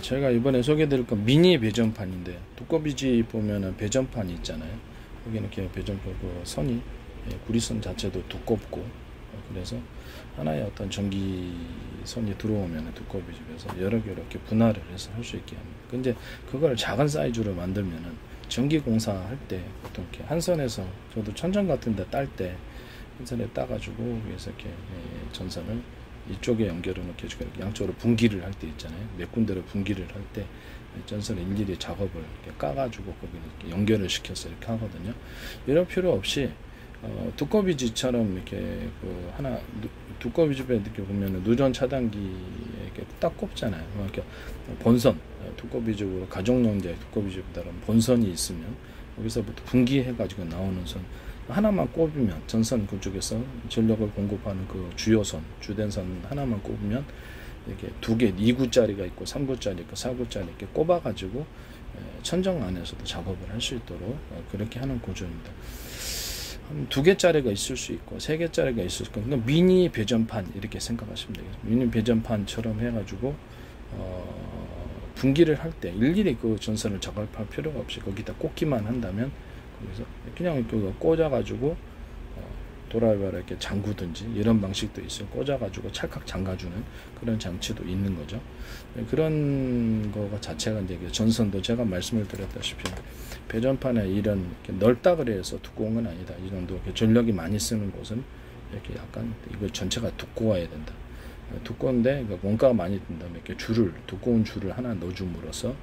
저희가 이번에 소개해드릴 건 미니 배전판인데, 두꺼비집 보면은 배전판이 있잖아요. 여기는 이렇게 배전판 그 선이, 구리선 자체도 두껍고, 그래서 하나의 어떤 전기선이 들어오면 두꺼비집에서 여러 개 이렇게 분할을 해서 할 수 있게 합니다. 근데 그걸 작은 사이즈로 만들면은 전기 공사할 때 보통 이렇게 한 선에서, 저도 천장 같은 데 딸 때 한 선에 따가지고 위에서 이렇게 전선을 이쪽에 연결을 이렇게 양쪽으로 분기를 할 때 있잖아요. 몇 군데로 분기를 할 때 전선을 일일이 작업을 이렇게 까가지고 거기 이렇게 연결을 시켜서 이렇게 하거든요. 이럴 필요 없이 두꺼비집처럼 이렇게 그 하나 두꺼비집에 이렇게 보면은 누전 차단기에 이렇게 딱 꼽잖아요. 이렇게 본선, 두꺼비집으로 가정용제 두꺼비집처럼 본선이 있으면 여기서부터 분기해가지고 나오는 선 하나만 꼽으면, 전선 그쪽에서 전력을 공급하는 그 주요선, 주된 선 하나만 꼽으면 이렇게 두 개, 2구짜리가 있고 3구짜리 있고 4구짜리 이렇게 꼽아가지고 천정 안에서도 작업을 할 수 있도록 그렇게 하는 구조입니다. 한 2개짜리가 있을 수 있고 3개짜리가 있을 수 있고, 그러니까 미니 배전판 이렇게 생각하시면 되겠습니다. 미니 배전판처럼 해가지고 분기를 할 때 일일이 그 전선을 작업할 필요가 없이 거기다 꽂기만 한다면, 그래서 그냥 그거 꽂아가지고 도라이버를 이렇게 잠그든지 이런 방식도 있어요. 꽂아가지고 찰칵 잠가주는 그런 장치도 있는 거죠. 그런 거가 자체가 이제 전선도 제가 말씀을 드렸다시피 배전판에 이런 넓다 그래서 두꺼운 건 아니다. 이 정도 전력이 많이 쓰는 곳은 이렇게 약간 이거 전체가 두꺼워야 된다. 두꺼운데 원가가 많이 든다면 이렇게 줄을, 두꺼운 줄을 하나 넣어줌으로써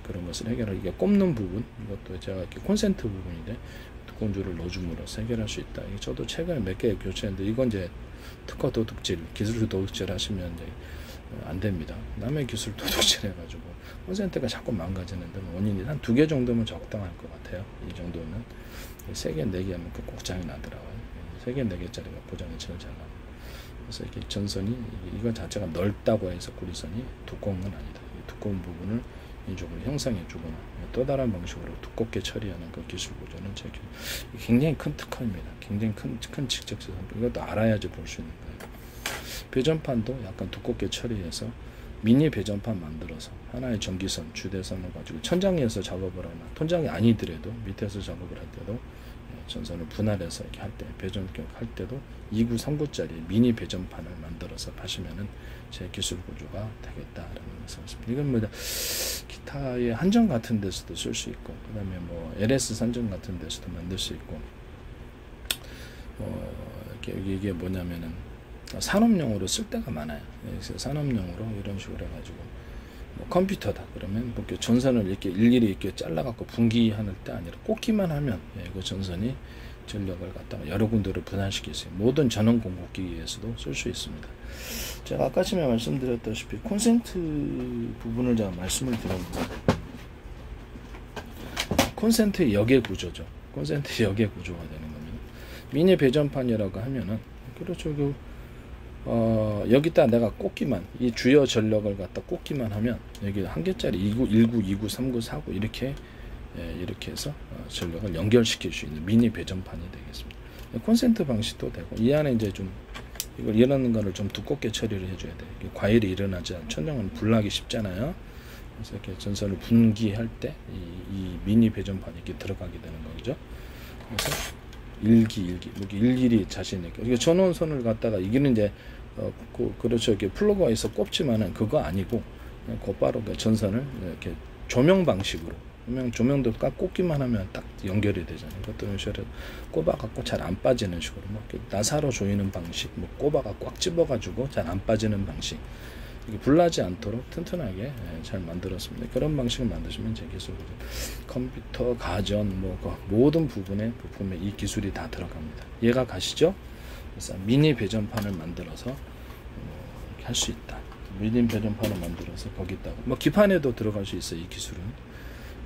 그런 것을 해결하기, 이게 꼽는 부분, 이것도 제가 이렇게 콘센트 부분인데 두꺼운 줄을 넣어줌으로써 해결할 수 있다. 이게 저도 최근에 몇 개 교체했는데, 이건 이제 특허 도둑질, 기술 도둑질 하시면 이제 안 됩니다. 남의 기술 도둑질 해가지고 콘센트가 자꾸 망가지는데 원인이 한 2개 정도면 적당할 것 같아요. 이 정도면 3개, 4개 하면 꼭 고장이 나더라고요. 3개, 4개짜리가 고장이 제일 잘 나요. 그래서 이렇게 전선이, 이거 자체가 넓다고 해서 구리선이 두꺼운 건 아니다. 두꺼운 부분을 이쪽으로 형상해 주거나 또 다른 방식으로 두껍게 처리하는 그 기술 구조는 굉장히 큰 특허입니다. 굉장히 큰 직접성, 이것도 알아야지 볼 수 있는 거예요. 배전판도 약간 두껍게 처리해서 미니 배전판 만들어서 하나의 전기선, 주대선을 가지고 천장에서 작업을 하나, 천장이 아니더라도 밑에서 작업을 할 때도 전선을 분할해서 이렇게 할 때, 배전격 할 때도 2구, 3구짜리 미니 배전판을 만들어서 파시면은 제 기술 구조가 되겠다라는 말씀입니다. 이건 뭐 기타의 한정 같은 데서도 쓸 수 있고, 그 다음에 뭐 LS 산정 같은 데서도 만들 수 있고, 이게 뭐냐면은 산업용으로 쓸 때가 많아요. 그래서 산업용으로 이런 식으로 해가지고 뭐 컴퓨터다 그러면 이렇게 전선을 이렇게 일일이 이렇게 잘라갖고 분기하는 때 아니라 꽂기만 하면 그 전선이 전력을 갖다가 여러 군데로 분할시킬 수 있어요. 모든 전원 공급기에서도 쓸 수 있습니다. 제가 아까 전에 말씀드렸다시피 콘센트 부분을 제가 말씀을 드렸는데, 콘센트 역의 구조죠. 콘센트 역의 구조가 되는 겁니다. 미니 배전판이라고 하면은, 그렇죠. 여기다 내가 꽂기만, 이 주요 전력을 갖다 꽂기만 하면 여기 한 개짜리 2구, 1구, 2구, 3구, 4구 이렇게 해서 전력을 연결시킬 수 있는 미니 배전판이 되겠습니다. 콘센트 방식도 되고, 이 안에 이제 좀 이걸 일어나는 거를 좀 두껍게 처리를 해줘야 돼. 과일이 일어나지 않아. 천장은 불나기 쉽잖아요. 그래서 이렇게 전선을 분기할 때 이 미니 배전판이 이렇게 들어가게 되는 거죠. 그래서 일기 일일이 자신있게, 이게 전원선을 갖다가, 이게는 이제 그렇죠, 이렇게 플러그가 있어 꼽지만은 그거 아니고 그냥 곧바로 그 전선을 이렇게 조명 방식으로, 조명도 딱 꽂기만 하면 딱 연결이 되잖아요. 그것도 이렇게 꼽아갖고 잘 안 빠지는 식으로, 뭐 나사로 조이는 방식, 뭐 꼽아갖고 꽉 집어가지고 잘 안 빠지는 방식, 이게 불나지 않도록 튼튼하게 잘 만들었습니다. 그런 방식을 만드시면 제 기술이죠. 컴퓨터, 가전, 뭐 모든 부분에 부품에 이 기술이 다 들어갑니다. 이해가 가시죠? 그래서 미니 배전판을 만들어서 이렇게 할 수 있다. 미니 배전판을 만들어서 거기다가 뭐 기판에도 들어갈 수 있어요. 이 기술은.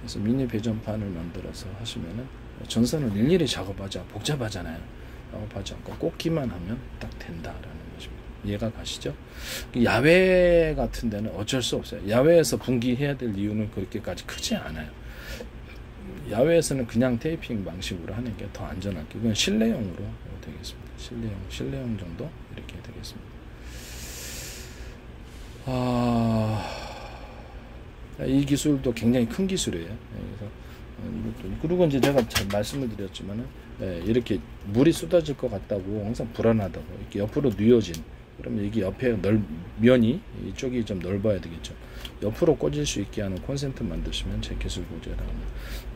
그래서 미니 배전판을 만들어서 하시면은 전선을 일일이 작업하지 않고, 복잡하잖아요. 작업하지 않고 꽂기만 하면 딱 된다라는 것입니다. 이해가 가시죠? 야외 같은 데는 어쩔 수 없어요. 야외에서 분기해야 될 이유는 그렇게까지 크지 않아요. 야외에서는 그냥 테이핑 방식으로 하는 게 더 안전하게, 이건 실내용으로 되겠습니다. 실내용 정도 이렇게 되겠습니다. 이 기술도 굉장히 큰 기술이에요. 그래서 그리고 이제 제가 잘 말씀을 드렸지만은 이렇게 물이 쏟아질 것 같다고 항상 불안하다고 이렇게 옆으로 뉘어진, 그러면 이게 옆에 면이 이쪽이 좀 넓어야 되겠죠. 옆으로 꽂을 수 있게 하는 콘센트 만드시면 제 기술 고지에다가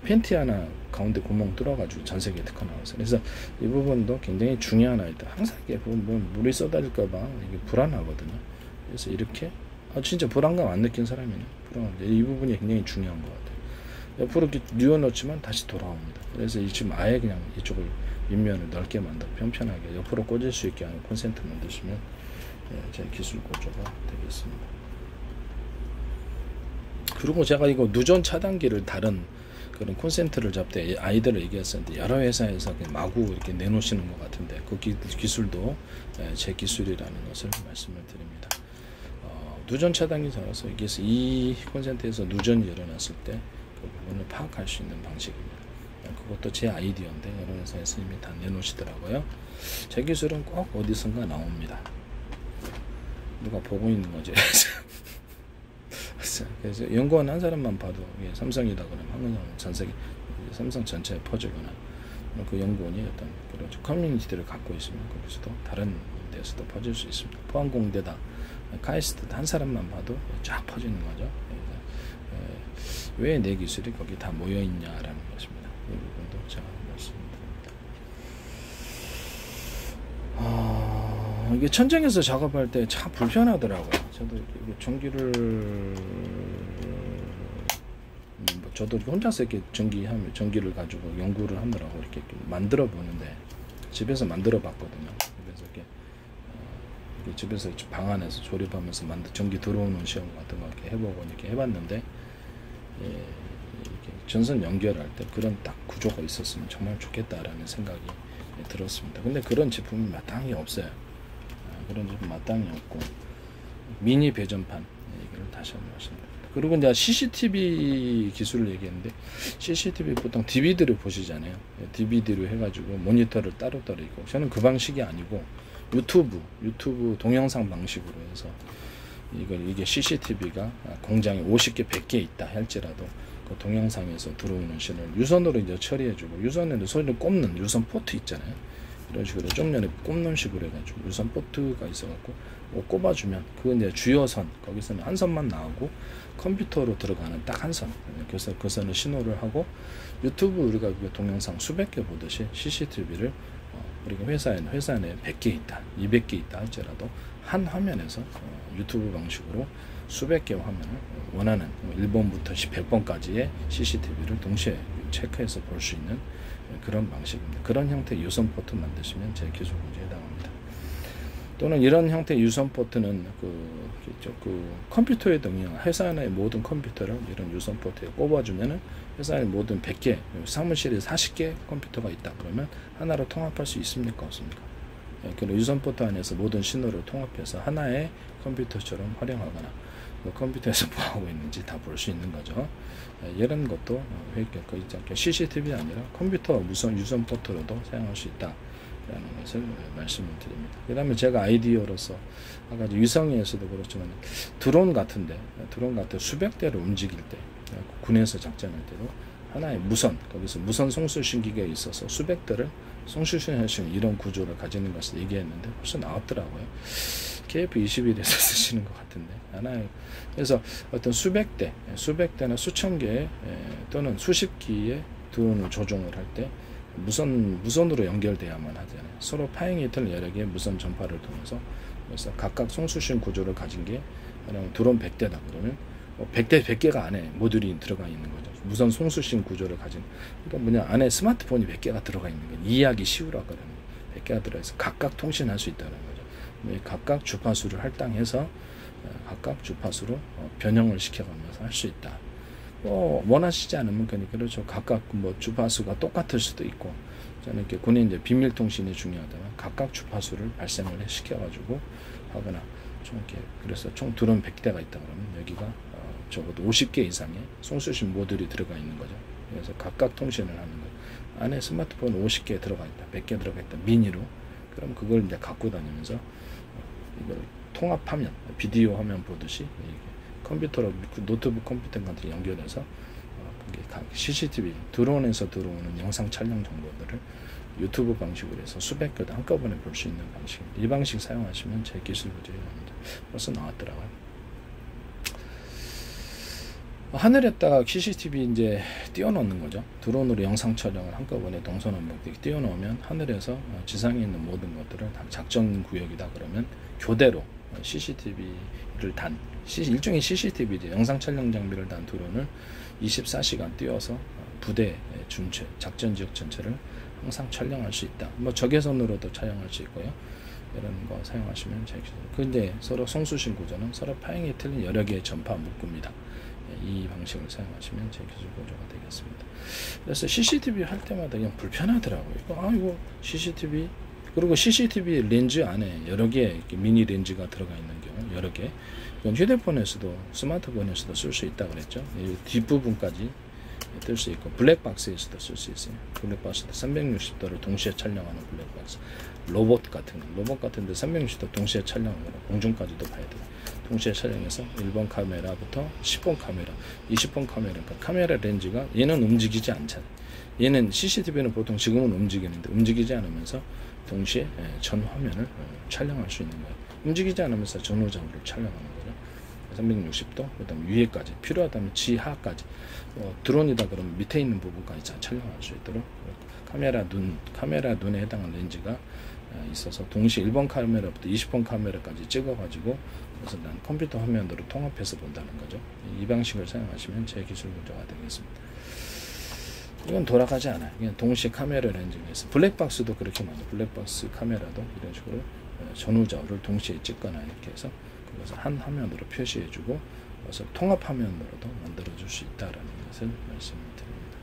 팬티 하나 가운데 구멍 뚫어가지고 전 세계에 특허 나왔어요. 그래서 이 부분도 굉장히 중요한 아이들. 항상 이게 보면 물이 쏟아질까봐 이게 불안하거든요. 그래서 이렇게 진짜 불안감 안 느낀 사람이네. 불안한데 이 부분이 굉장히 중요한 것 같아요. 옆으로 이렇게 뉘어놓지만 다시 돌아옵니다. 그래서 지금 아예 그냥 이쪽을 밑면을 넓게 만들어 편편하게 옆으로 꽂을 수 있게 하는 콘센트 만드시면 제 기술 고조가 되겠습니다. 그리고 제가 이거 누전 차단기를 다른 그런 콘센트를 잡때 아이들을 얘기했었는데 여러 회사에서 마구 이렇게 내놓으시는 것 같은데 그 기술도 제 기술이라는 것을 말씀을 드립니다. 누전 차단기 잡아서 이 콘센트에서 누전이 일어났을 때 그 부분을 파악할 수 있는 방식입니다. 그것도 제 아이디어인데 여러 회사에서 이미 다 내놓으시더라고요. 제 기술은 꼭 어디선가 나옵니다. 누가 보고 있는 거지. 그래서 연구원 한 사람만 봐도 삼성이다 그러면 한국은 전 세계 삼성 전체에 퍼지거나 그 연구원이 어떤 그런 커뮤니티를 갖고 있으면 거기서도 다른 데서도 퍼질 수 있습니다. 포항공대다, 카이스트다 한 사람만 봐도 쫙 퍼지는 거죠. 왜 내 기술이 거기 다 모여 있냐라는 것입니다. 이 부분도 제가 말씀드립니다. 이게 천장에서 작업할 때 참 불편하더라고요. 저도 이게 저도 혼자서 이렇게 전기를 가지고 연구를 하느라고 이렇게 만들어 보는데 집에서 만들어 봤거든요. 그래서 이렇게 집에서 방 안에서 조립하면서 전기 들어오는 시험 같은 거 이렇게 해보고 이렇게 해봤는데 이렇게 전선 연결할 때 그런 딱 구조가 있었으면 정말 좋겠다라는 생각이 들었습니다. 근데 그런 제품이 마땅히 없어요. 그런 제품 마땅히 없고 미니 배전판 얘기를 다시 한번 말씀드립니다. 그리고 이제 CCTV 기술을 얘기했는데 CCTV 보통 DVD를 보시잖아요. DVD로 해가지고 모니터를 따로따로 있고 저는 그 방식이 아니고 유튜브 동영상 방식으로 해서 이게 CCTV가 공장에 50개, 100개 있다 할지라도 그 동영상에서 들어오는 신을 유선으로 이제 처리해주고 유선에도 소리를 꼽는 유선 포트 있잖아요. 이런 식으로 좀 전에 꼽는 식으로 해가지고 유선 포트가 있어갖고 꼽아주면 그건 이제 주요선 거기서는 한 선만 나오고 컴퓨터로 들어가는 딱 한 선. 그래서 그 선을 신호를 하고 유튜브 우리가 동영상 수백 개 보듯이 CCTV를 우리가 회사 안에 100개 있다, 200개 있다 할지라도 한 화면에서 유튜브 방식으로 수백 개의 화면을 원하는 1번부터 100번까지의 CCTV를 동시에 체크해서 볼 수 있는 그런 방식입니다. 그런 형태의 유선 포트 만드시면 제 기술 공지에 해당합니다. 또는 이런 형태의 유선 포트는 컴퓨터에 등용 회사 안의 모든 컴퓨터를 이런 유선 포트에 꼽아주면은 회사 안에 모든 100개 사무실에 40개 컴퓨터가 있다 그러면 하나로 통합할 수 있습니까 없습니까? 그 유선 포트 안에서 모든 신호를 통합해서 하나의 컴퓨터처럼 활용하거나 그 컴퓨터에서 뭐 하고 있는지 다 볼 수 있는 거죠. 이런 것도 CCTV 아니라 컴퓨터 유선 포트로도 사용할 수 있다. 라는 것을 말씀을 드립니다. 그 다음에 제가 아이디어로서 아까 위성에서도 그렇지만 드론 같은 수백 대를 움직일 때 군에서 작전할 때도 하나의 거기서 무선 송수신기계에 있어서 수백 대를 송수신할 수 있는 이런 구조를 가지는 것을 얘기했는데 벌써 나왔더라고요. KF21에서 쓰시는 것 같은데 그래서 어떤 수백 대나 수천 개 또는 수십 기의 드론을 조종을 할 때 무선으로 연결돼야만 하잖아요. 서로 파행이틀 여러 개의 무선 전파를 통해서 그래서 각각 송수신 구조를 가진 게 드론 100대다 그러면 100개가 안에 모듈이 들어가 있는 거죠. 무선 송수신 구조를 가진 그러니까 안에 스마트폰이 100개가 들어가 있는 거예요. 이해하기 쉬우라고 하는 100개가 들어있어 각각 통신할 수 있다는 거죠. 각각 주파수를 할당해서 각각 주파수로 변형을 시켜가면서 할 수 있다. 원하시지 않으면 그렇죠. 각각 주파수가 똑같을 수도 있고 저는 이렇게 군의 이제 비밀 통신이 중요하다면 각각 주파수를 발생을 시켜가지고 하거나 그래서 총 드론 100대가 있다 그러면 여기가 적어도 50개 이상의 송수신 모듈이 들어가 있는 거죠. 그래서 각각 통신을 하는 거예요. 안에 스마트폰 50개 들어가 있다, 100개 들어가 있다 미니로 그럼 그걸 이제 갖고 다니면서 이걸 통합하면 비디오 화면 보듯이 컴퓨터로 노트북 컴퓨터랑 연결해서 CCTV 드론에서 들어오는 영상 촬영 정보들을 유튜브 방식으로 해서 수백 개 한꺼번에 볼 수 있는 방식입니다. 이 방식 사용하시면 제 기술 구조에 벌써 나왔더라고요. 하늘에다가 CCTV 이제 띄워놓는 거죠. 드론으로 영상 촬영을 한꺼번에 동서남북 띄워놓으면 하늘에서 지상에 있는 모든 것들을 다 작전 구역이다 그러면 교대로 CCTV를 일종의 CCTV죠. 영상 촬영 장비를 단 드론을 24시간 띄워서 부대 전체, 작전 지역 전체를 항상 촬영할 수 있다. 뭐 적외선으로도 촬영할 수 있고요. 이런 거 사용하시면 근데 서로 송수신 구조는 서로 파행이 틀린 여러 개의 전파 묶음이다. 이 방식을 사용하시면 제 기술 구조가 되겠습니다. 그래서 CCTV 할 때마다 그냥 불편하더라고요. 이거 CCTV 그리고 CCTV 렌즈 안에 여러 개의 미니 렌즈가 들어가 있는 경우 여러 개. 이건 휴대폰에서도 스마트폰에서도 쓸 수 있다 그랬죠. 이 뒷부분까지 뜰 수 있고 블랙박스에서도 쓸 수 있어요. 블랙박스도 360도를 동시에 촬영하는 블랙박스. 로봇 같은데 360도 동시에 촬영하거나 공중까지도 봐야 돼요. 동시에 촬영해서 1번 카메라부터 10번 카메라, 20번 카메라니까 카메라 렌즈가 얘는 움직이지 않잖아요. 얘는 CCTV는 보통 지금은 움직이는데 움직이지 않으면서 동시에 전 화면을 촬영할 수 있는 거예요. 움직이지 않으면서 전후좌우를 촬영하는 거죠. 360도, 그 다음에 위에까지, 필요하다면 지하까지, 드론이다 그러면 밑에 있는 부분까지 촬영할 수 있도록 카메라 눈에 해당하는 렌즈가 있어서 동시에 1번 카메라부터 20번 카메라까지 찍어가지고 그래서 난 컴퓨터 화면으로 통합해서 본다는 거죠. 이 방식을 사용하시면 제 기술 구조가 되겠습니다. 이건 돌아가지 않아요. 그냥 동시에 카메라 렌즈가 있어. 블랙박스도 그렇게 만들어요. 블랙박스 카메라도 이런 식으로 전후좌우를 동시에 찍거나 이렇게 해서 그것을 한 화면으로 표시해주고 그것을 통합 화면으로도 만들어줄 수 있다라는 것을 말씀을 드립니다.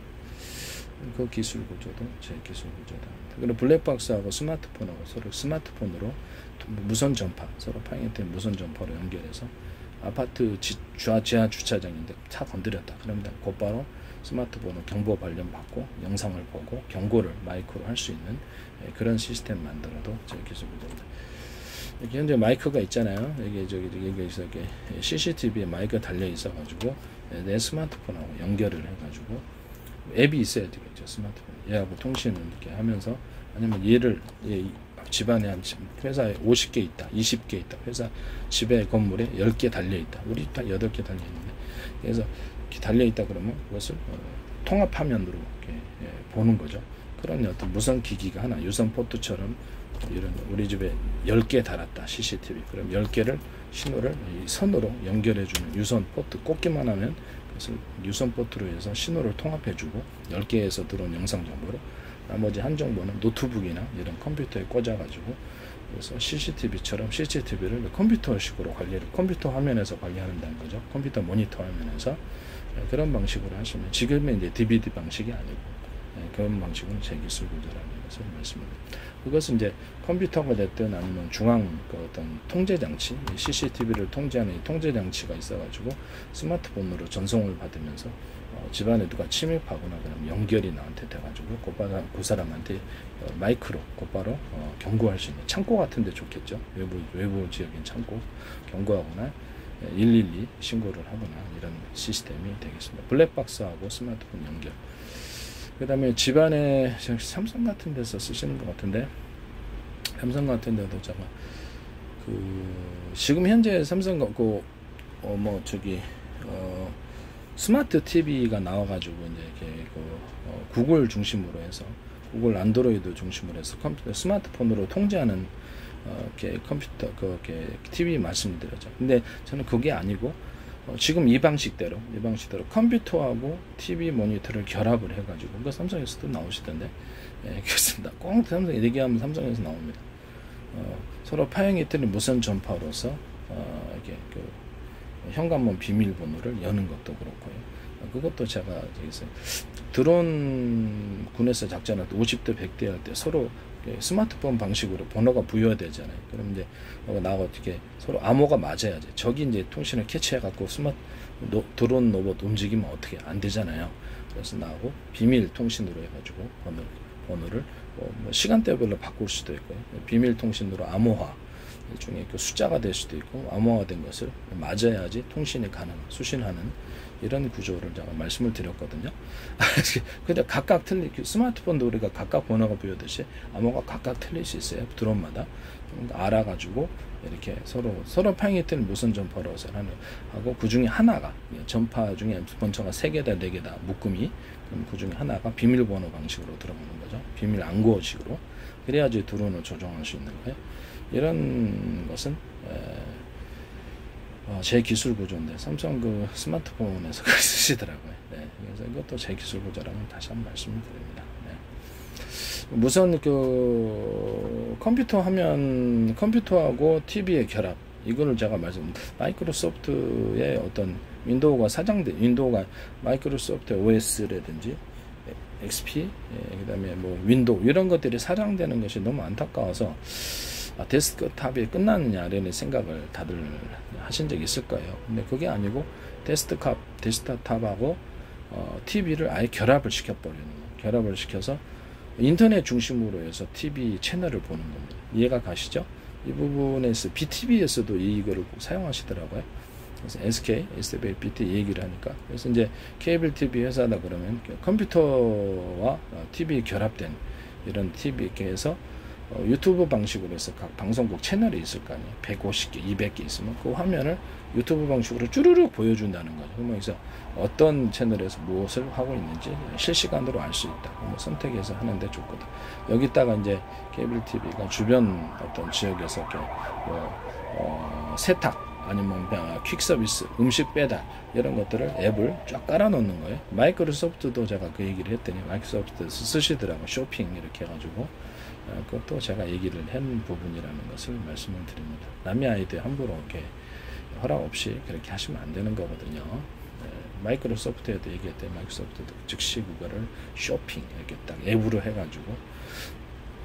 그 기술 구조도 제 기술 구조다. 그리고 블랙박스하고 스마트폰하고 서로 스마트폰으로 무선 전파, 서로 파행된 무선 전파로 연결해서 아파트 지하 주차장인데 차 건드렸다. 그러면 곧바로 스마트폰으로 경보 발령 받고 영상을 보고 경고를 마이크로 할 수 있는 그런 시스템 만들어도 제 기술 구조입니다. 이렇게 현재 마이크가 있잖아요. 여기서 이렇게 CCTV에 마이크가 달려 있어가지고 내 스마트폰하고 연결을 해가지고 앱이 있어야 되겠죠. 스마트폰 얘하고 통신을 이렇게 하면서 아니면 집안에 한 회사에 50개 있다, 20개 있다. 회사 집에 건물에 10개 달려 있다. 우리 다 8개 달려 있는데 그래서 이렇게 달려 있다 그러면 그것을 통합 화면으로 이렇게 보는 거죠. 그런 어떤 무선 기기가 하나 유선 포트처럼 이런 우리 집에 10개 달았다 CCTV. 그럼 10개를 신호를 이 선으로 연결해주는 유선 포트 꽂기만 하면 그것을 유선 포트로 해서 신호를 통합해주고 10개에서 들어온 영상 정보를 나머지 한 정보는 노트북이나 이런 컴퓨터에 꽂아가지고 그래서 CCTV처럼 CCTV를 컴퓨터식으로 컴퓨터 화면에서 관리한다는 거죠. 컴퓨터 모니터 화면에서 그런 방식으로 하시면 지금은 이제 DVD 방식이 아니고 그런 방식은 제 기술 구조라는 것을 말씀드립니다. 그것은 이제 컴퓨터가 됐든 아니면 중앙 어떤 통제 장치, CCTV를 통제하는 이 통제 장치가 있어가지고 스마트폰으로 전송을 받으면서 집안에 누가 침입하거나 그러면 연결이 나한테 돼가지고 곧바로 그 사람한테 마이크로 곧바로 경고할 수 있는 창고 같은데 좋겠죠. 외부 지역인 창고 경고하거나 112 신고를 하거나 이런 시스템이 되겠습니다. 블랙박스하고 스마트폰 연결. 그 다음에 집안에 삼성 같은 데서 쓰시는 것 같은데 삼성 같은 데도 제가 지금 현재 삼성 스마트 TV가 나와가지고 이제 이렇게 구글 중심으로 해서 구글 안드로이드 중심으로 해서 스마트폰으로 통제하는 이렇게 컴퓨터 이렇게 TV 말씀드렸죠. 근데 저는 그게 아니고 지금 이 방식대로 컴퓨터하고 TV 모니터를 결합을 해가지고 그러니까 삼성에서도 나오시던데 그렇습니다. 꼭 삼성 얘기하면 삼성에서 나옵니다. 서로 파행이 틀린 무선 전파로서 이렇게 현관문 비밀번호를 여는 것도 그렇고요. 그것도 제가 여기서 드론 군에서 작전할 때 50대 100대 할 때 서로 스마트폰 방식으로 번호가 부여되잖아요. 그럼 이제 나하고 어떻게 서로 암호가 맞아야지. 저기 이제 통신을 캐치해갖고 드론 로봇 움직이면 어떻게 안 되잖아요. 그래서 나하고 비밀 통신으로 해가지고 번호를 시간대별로 바꿀 수도 있고요. 비밀 통신으로 암호화 일종의 그 숫자가 될 수도 있고 암호화된 것을 맞아야지 통신이 수신하는 이런 구조를 제가 말씀을 드렸거든요. 근데 각각 스마트폰도 우리가 각각 번호가 보여듯이 암호가 각각 틀릴 수 있어요. 드론마다 알아가지고 이렇게 서로 파행이 틀린 무선 전파로 하고 그 중에 하나가 전파 중에 번호가 3개다 4개다 묶음이 그럼 그 중에 하나가 비밀번호 방식으로 들어가는 거죠. 비밀暗号식으로. 그래야지 드론을 조종할 수 있는 거예요. 이런 것은 제 기술 구조인데 삼성 그 스마트폰에서 그걸 쓰시더라고요. 네, 그래서 이것도 제 기술 구조라는 다시 한번 말씀을 드립니다. 네. 무선 그 컴퓨터하고 TV의 결합 이거를 제가 마이크로소프트의 어떤 윈도우가 마이크로소프트 OS라든지 XP 그다음에 뭐 윈도우 이런 것들이 사장되는 것이 너무 안타까워서 데스크탑이 끝나느냐라는 생각을 다들 하신 적이 있을 거예요. 근데 그게 아니고 데스크탑하고 TV를 아예 결합을 시켜버리는 거예요. 결합을 시켜서 인터넷 중심으로 해서 TV 채널을 보는 겁니다. 이해가 가시죠? 이 부분에서 BTV에서도 이거를 꼭 사용하시더라고요. 그래서 SBT 얘기를 하니까 그래서 이제 케이블 TV 회사다 그러면 컴퓨터와 TV 결합된 이런 TV에서 유튜브 방식으로 해서 각 방송국 채널이 있을 거 아니에요. 150개, 200개 있으면 그 화면을 유튜브 방식으로 쭈르륵 보여준다는 거죠. 그래서 어떤 채널에서 무엇을 하고 있는지 실시간으로 알 수 있다. 뭐 선택해서 하는데 좋거든. 여기다가 이제 케이블 TV가 주변 어떤 지역에서 이렇게 세탁 아니면 퀵 서비스, 음식 배달 이런 것들을 앱을 쫙 깔아 놓는 거예요. 마이크로소프트도 제가 그 얘기를 했더니 마이크로소프트 쓰시더라고. 쇼핑 이렇게 해가지고 그것도 제가 얘기를 한 부분이라는 것을 말씀을 드립니다. 남의 아이디어 함부로 이렇게 허락 없이 그렇게 하시면 안 되는 거거든요. 마이크로소프트에도 얘기했더니 마이크로소프트도 즉시 그거를 쇼핑 이렇게 딱 앱으로 해가지고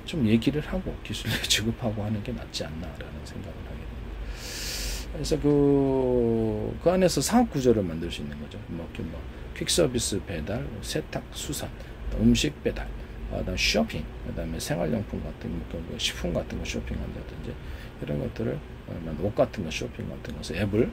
좀 얘기를 하고 기술력 지급하고 하는 게 낫지 않나라는 생각을 하게 됩니다. 그래서 그 안에서 사업 구조를 만들 수 있는 거죠. 퀵 서비스 배달, 세탁, 수산, 음식 배달, 그다음 쇼핑, 그다음에 생활용품 같은 거, 식품 같은 거 쇼핑한다든지 이런 것들을 옷 같은 거 쇼핑 같은 것을 앱을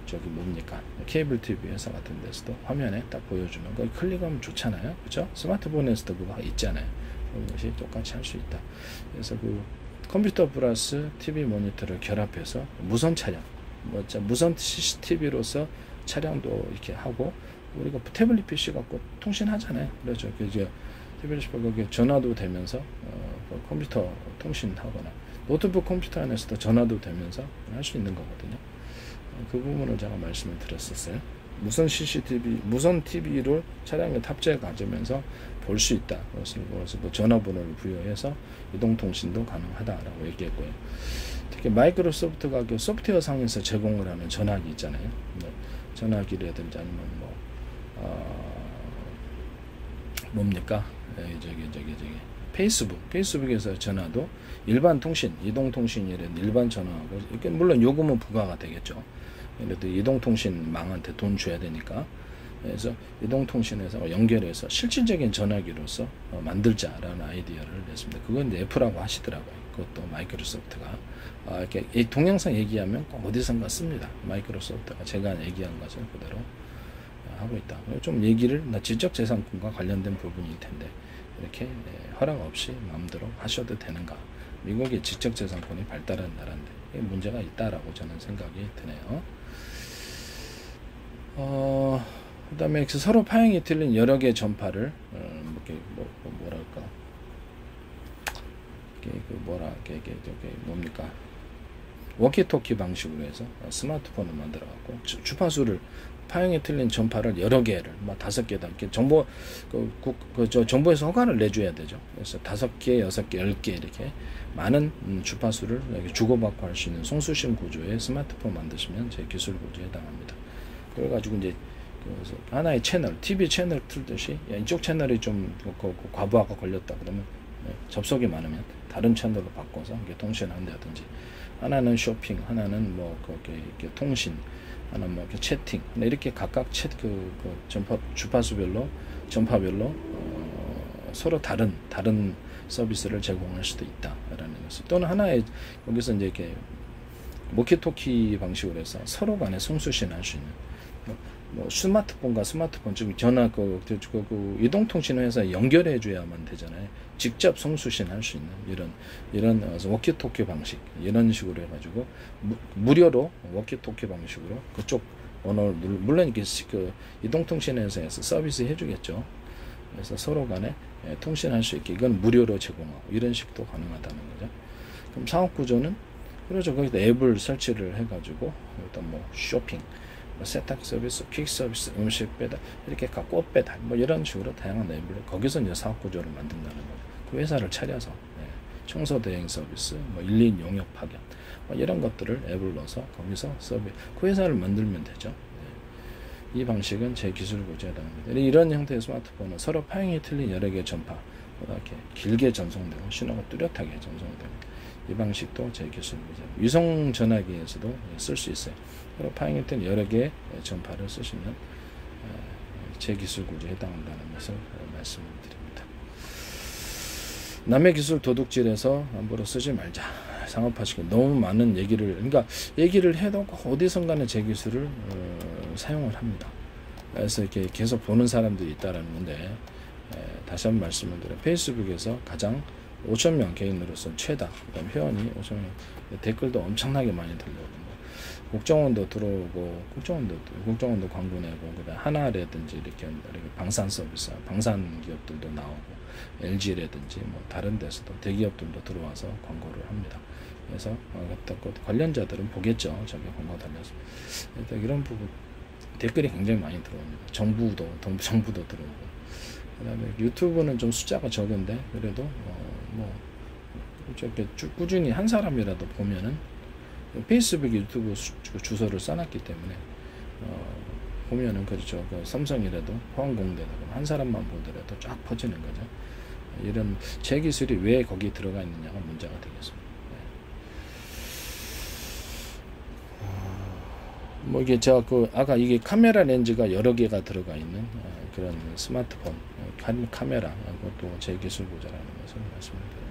저기 뭡니까 케이블 TV 회사 같은 데서도 화면에 딱 보여주는 거 클릭하면 좋잖아요, 그렇죠? 스마트폰에서도 그거 있잖아요. 그런 것이 똑같이 할 수 있다. 그래서 그 컴퓨터 플러스 TV 모니터를 결합해서 무선 촬영, 무선 CCTV로서 촬영도 이렇게 하고 우리가 태블릿 PC 갖고 통신하잖아요. 그렇죠. 이제 태블릿 PC 거기에 전화도 되면서 컴퓨터 통신하거나 노트북 컴퓨터 안에서도 전화도 되면서 할 수 있는 거거든요. 그 부분을 제가 말씀을 드렸었어요. 무선 CCTV, 무선 TV를 차량에 탑재해 가지면서 볼 수 있다. 그래서 뭐 전화번호를 부여해서 이동통신도 가능하다라고 얘기했고요. 특히 마이크로소프트가 그 소프트웨어 상에서 제공을 하는 전화기 있잖아요. 전화기라든지 아니면 뭡니까? 페이스북에서 전화도 일반 통신, 이동통신이라는 일반 전화하고 물론 요금은 부과가 되겠죠. 그래도 이동통신망한테 돈 줘야 되니까 그래서 이동통신에서 연결해서 실질적인 전화기로서 만들자라는 아이디어를 냈습니다. 그건 이제 애플하고 하시더라고요. 그것도 마이크로소프트가 이렇게 동영상 얘기하면 어디선가 씁니다. 마이크로소프트가 제가 얘기한 것을 그대로 하고 있다. 좀 얘기를 지적재산권과 관련된 부분일 텐데 이렇게 허락 없이 마음대로 하셔도 되는가? 미국의 지적재산권이 발달한 나라인데 문제가 있다라고 저는 생각이 드네요. 그다음에 서로 파형이 틀린 여러 개의 전파를 뭡니까? 워키토키 방식으로 해서 스마트폰을 만들어 갖고 주파수를 파형이 틀린 전파를 여러 개를 5개다 이렇게 정부에서 허가를 내줘야 되죠. 그래서 5개, 6개, 10개 이렇게 많은 주파수를 주고받고 할 수 있는 송수신 구조의 스마트폰 만드시면 제 기술 구조에 해당합니다. 그래가지고 이제 하나의 채널, TV 채널 틀듯이 이쪽 채널이 좀 과부하가 걸렸다 그러면 접속이 많으면 다른 채널로 바꿔서 통신한다든지 하나는 쇼핑, 하나는 이렇게 통신, 하나는 이렇게 채팅, 이렇게 각각 주파수별로 전파별로 서로 다른 서비스를 제공할 수도 있다라는 것을. 또는 하나의 여기서 이제 이렇게 워키토키 방식으로 해서 서로 간에 송수신할 수 있는, 뭐 스마트폰과 스마트폰, 즉 전화 그 이동통신 회사 연결해 줘야만 되잖아요. 직접 송수신할 수 있는 이런 워키토키 방식, 이런 식으로 해가지고 무료로 워키토키 방식으로 그쪽 언어를 물론 이게 그 이동통신 회사에서 서비스 해주겠죠. 그래서 서로 간에 통신할 수 있게 이건 무료로 제공하고 이런 식도 가능하다는 거죠. 그럼 사업 구조는 그렇죠. 거기다 앱을 설치를 해가지고 일단 뭐 쇼핑, 뭐 세탁 서비스, 퀵 서비스, 음식 배달, 이렇게 꽃 배달, 뭐 이런 식으로 다양한 앱을 거기서 이제 사업 구조를 만든다는 거죠. 그 회사를 차려서 청소 대행 서비스, 뭐 1인 용역 파견, 뭐 이런 것들을 앱을 넣어서 거기서 그 회사를 만들면 되죠. 이 방식은 제 기술 구조에 해당합니다. 이런 형태의 스마트폰은 서로 파형이 틀린 여러 개의 전파보다 이렇게 길게 전송되고 신호가 뚜렷하게 전송됩니다. 이 방식도 제 기술 구조. 위성 전화기에서도 쓸 수 있어요. 서로 파형이 틀린 여러 개의 전파를 쓰시면 제 기술 구조에 해당한다는 것을 말씀을 드립니다. 남의 기술 도둑질해서 함부로 쓰지 말자. 상업화시키고 너무 많은 그러니까 얘기를 해도 어디선가는 제 기술을 사용을 합니다. 그래서 이렇게 계속 보는 사람들이 있다라는 건데, 다시 한번 말씀을 드려요. 페이스북에서 가장 5,000명 개인으로서 최다 회원이 5,000명, 댓글도 엄청나게 많이 들려오고, 국정원도 들어오고, 국정원도 광고 내고, 그다음 하나라든지 이렇게 방산 서비스, 방산 기업들도 나오고, LG라든지 뭐 다른 데서도 대기업들도 들어와서 광고를 합니다. 그래서 관련자들은 보겠죠. 저기 광고 달려서. 이런 부분 댓글이 굉장히 많이 들어옵니다. 정부도 들어오고. 그다음에 유튜브는 좀 숫자가 적은데 그래도 뭐 이렇게 꾸준히 한 사람이라도 보면은 페이스북 유튜브 주소를 써놨기 때문에 보면은 그렇죠. 그 삼성이라도 포항공대라도 한 사람만 보더라도 쫙 퍼지는 거죠. 이런 제 기술이 왜 거기 들어가 있느냐가 문제가 되겠습니다. 뭐 이게 제가 아까 이게 카메라 렌즈가 여러 개가 들어가 있는 그런 스마트폰 카메라, 그것도 제 기술 보자라는 것을 말씀드립니다.